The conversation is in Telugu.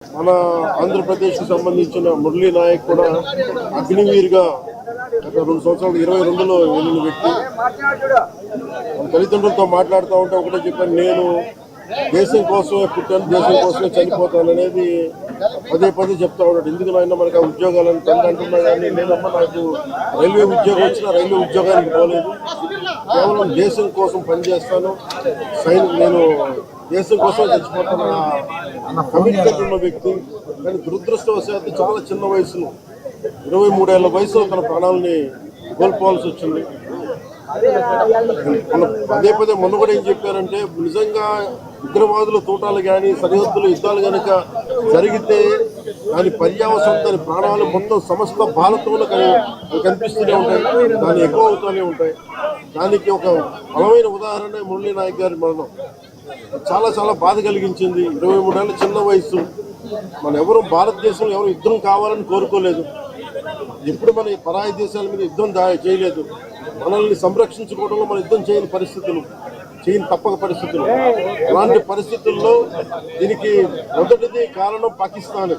మన ఆంధ్రప్రదేశ్కి సంబంధించిన మురళీ నాయక్ కూడా అగ్నివీర్గా గత 2 సంవత్సరాలు 22లో వెళ్ళిన వ్యక్తి. తల్లిదండ్రులతో మాట్లాడుతూ ఉంటే ఒకటే చెప్పాను, నేను దేశం కోసమే పుట్టాను, దేశం కోసమే చనిపోతాను అనేది పదే చెప్తా ఉన్నాడు. ఎందుకు నాయన మనకు ఆ ఉద్యోగాలను తండ్రి అంటున్నా కానీ లేదమ్మా, నాకు రైల్వే ఉద్యోగం వచ్చినా రైల్వే ఉద్యోగానికి పోలేదు, కేవలం దేశం కోసం పనిచేస్తాను, నేను దేశం కోసం చచ్చిపోతాను కమిట్మెంట్ ఉన్న వ్యక్తి. కానీ దురదృష్టవశాత్తు చాలా చిన్న వయసులో 23 ఏళ్ల వయసులో తన ప్రాణాలని కోల్పోవాల్సి వచ్చింది. పదే మొన్న కూడా ఏం చెప్పారంటే, నిజంగా ఉగ్రవాదుల తోటాలు కానీ సరిహద్దుల యుద్ధాలు కనుక జరిగితే దాని పర్యావసనం, దాని ప్రాణాలు మొత్తం సమస్త భారతంలో కనిపిస్తూనే ఉంటాయి, దాన్ని ఎక్కువ అవుతూనే ఉంటాయి. దానికి ఒక బలమైన ఉదాహరణ మురళీ నాయక్ గారి మరణం. చాలా బాధ కలిగించింది. 23 ఏళ్ళ చిన్న వయసు. మన ఎవరు భారతదేశంలో ఎవరు యుద్ధం కావాలని కోరుకోలేదు, ఎప్పుడు మన పరాయి దేశాల మీద యుద్ధం చేయలేదు. మనల్ని సంరక్షించుకోవడంలో మన యుద్ధం చేయని తప్పక పరిస్థితులు. అలాంటి పరిస్థితుల్లో దీనికి మొదటిది కారణం పాకిస్తాన్.